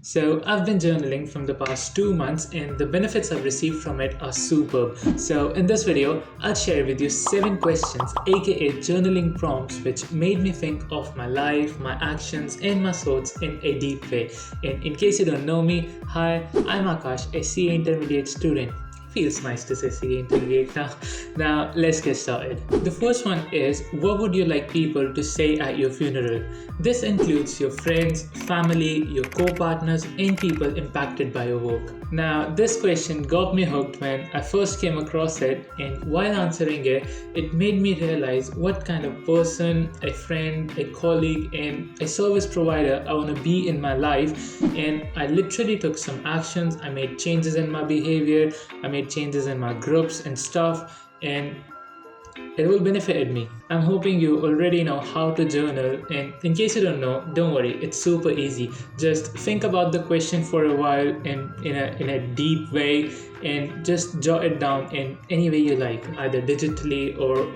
So, I've been journaling from the past 2 months and the benefits I've received from it are superb. So, in this video, I'll share with you 7 questions, aka journaling prompts, which made me think of my life, my actions, and my thoughts in a deep way. And in case you don't know me, hi, I'm Akash, a CA intermediate student. Feels nice to say CA intermediate now. Now, let's get started. The first one is, what would you like people to say at your funeral? This includes your friends, family, your co-partners, and people impacted by your work. Now, this question got me hooked when I first came across it, and while answering it, it made me realize what kind of person, a friend, a colleague, and a service provider I want to be in my life. And I literally took some actions. I made changes in my behavior, I made changes in my groups and stuff, and it will benefit me. I'm hoping you already know how to journal, and in case you don't know, don't worry, it's super easy. Just think about the question for a while and in a deep way, and just jot it down in any way you like, either digitally or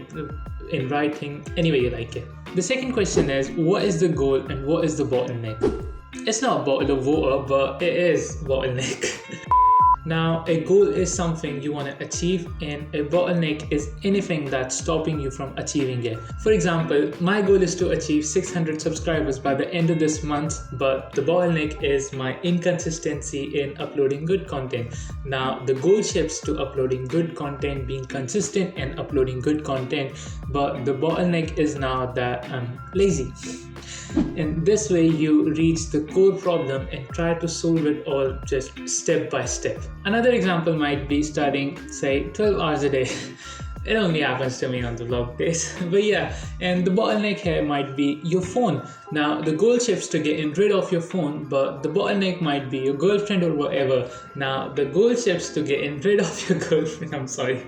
in writing, any way you like it. The second question is, what is the goal and what is the bottleneck? It's not a bottle of water, but it is bottleneck. Now, a goal is something you want to achieve, and a bottleneck is anything that's stopping you from achieving it. For example, my goal is to achieve 600 subscribers by the end of this month, but the bottleneck is my inconsistency in uploading good content. Now, the goal shifts to uploading good content, being consistent and uploading good content, but the bottleneck is now that I'm lazy. In this way, you reach the core problem and try to solve it all just step by step. Another example might be studying, say, 12 hours a day. It only happens to me on the vlog days. But yeah, and the bottleneck here might be your phone. Now, the goal shifts to getting rid of your phone, but the bottleneck might be your girlfriend or whatever. Now, the goal shifts to getting rid of your girlfriend. I'm sorry.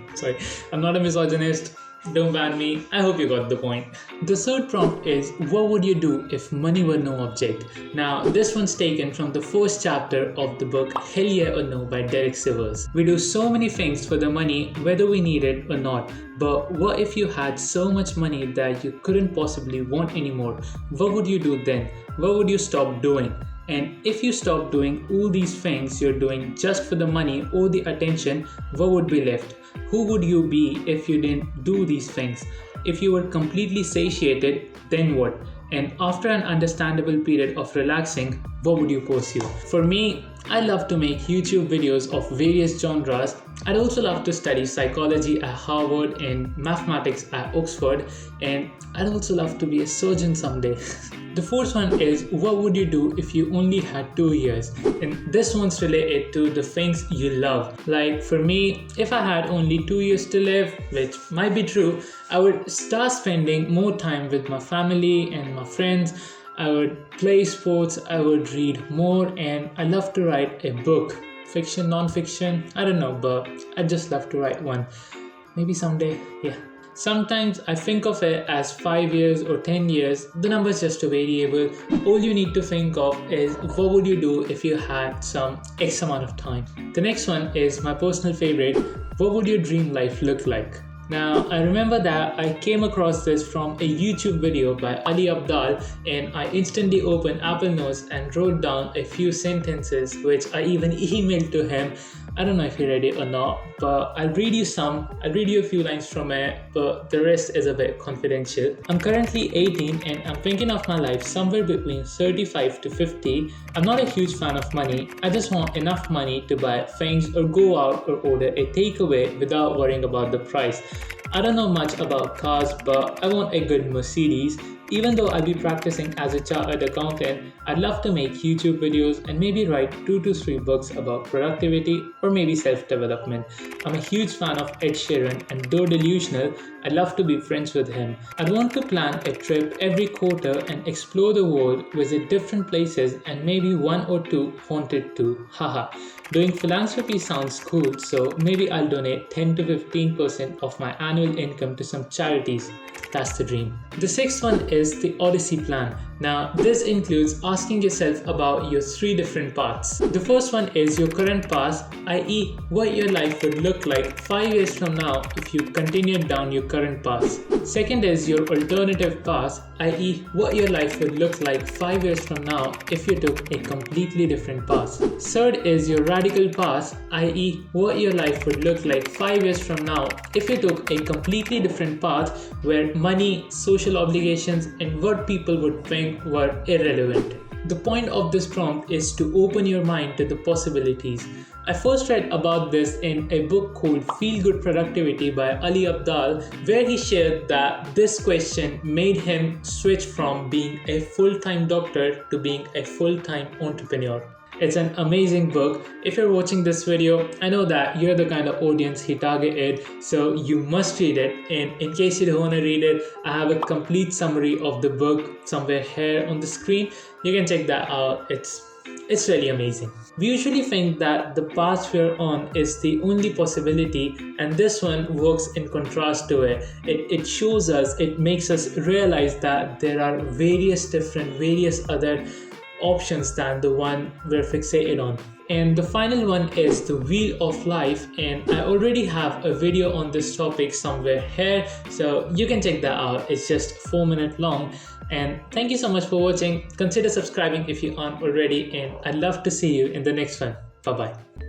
I'm not a misogynist. Don't ban me. I hope you got the point. The third prompt is, what would you do if money were no object? Now, this one's taken from the first chapter of the book Hell Yeah or No by Derek Sivers. We do so many things for the money, whether we need it or not. But what if you had so much money that you couldn't possibly want anymore? What would you do then? What would you stop doing? And if you stop doing all these things you're doing just for the money or the attention, what would be left? Who would you be if you didn't do these things? If you were completely satiated, then what? And after an understandable period of relaxing, what would you pursue? For me, I love to make YouTube videos of various genres. I'd also love to study psychology at Harvard and mathematics at Oxford, and I'd also love to be a surgeon someday. The fourth one is, what would you do if you only had 2 years? And this one's related to the things you love. Like for me, if I had only 2 years to live, which might be true, I would start spending more time with my family and my friends. I would play sports, I would read more, and I love to write a book. Fiction, non-fiction, I don't know, but I just love to write one. Maybe someday, yeah. Sometimes I think of it as 5 years or 10 years. The number is just a variable. All you need to think of is, what would you do if you had some X amount of time? The next one is my personal favorite. What would your dream life look like? Now, I remember that I came across this from a YouTube video by Ali Abdal, and I instantly opened Apple Notes and wrote down a few sentences which I even emailed to him. I don't know if he read it or not, but I'll read you a few lines from it, but the rest is a bit confidential. I'm currently 18 and I'm thinking of my life somewhere between 35 to 50. I'm not a huge fan of money. I just want enough money to buy things or go out or order a takeaway without worrying about the price. I don't know much about cars, but I want a good Mercedes. Even though I'll be practicing as a chartered accountant, I'd love to make YouTube videos and maybe write 2 to 3 books about productivity or maybe self-development. I'm a huge fan of Ed Sheeran, and though delusional, I'd love to be friends with him. I'd want to plan a trip every quarter and explore the world, visit different places, and maybe 1 or 2 haunted too. Haha. Doing philanthropy sounds cool, so maybe I'll donate 10 to 15% of my annual income to some charities. That's the dream. The sixth one is the Odyssey plan. Now, this includes asking yourself about your three different paths. The first one is your current path, i.e., what your life would look like 5 years from now if you continued down your current path. Second is your alternative path, i.e., what your life would look like 5 years from now if you took a completely different path. Third is your radical path, i.e., what your life would look like 5 years from now if you took a completely different path where money, social obligations, and what people would think were irrelevant. The point of this prompt is to open your mind to the possibilities. I first read about this in a book called Feel Good Productivity by Ali Abdaal, where he shared that this question made him switch from being a full-time doctor to being a full-time entrepreneur. It's an amazing book. If you're watching this video, I know that you're the kind of audience he targeted, so you must read it. And in case you don't want to read it, I have a complete summary of the book somewhere here on the screen. You can check that out. It's really amazing. We usually think that the path we're on is the only possibility, and this one works in contrast to it. It shows us, it makes us realize that there are various other options than the one we're fixated on. And the final one is the wheel of life, and I already have a video on this topic somewhere here, so you can check that out. It's just 4 minutes long. And thank you so much for watching. Consider subscribing if you aren't already, and I'd love to see you in the next one. Bye bye.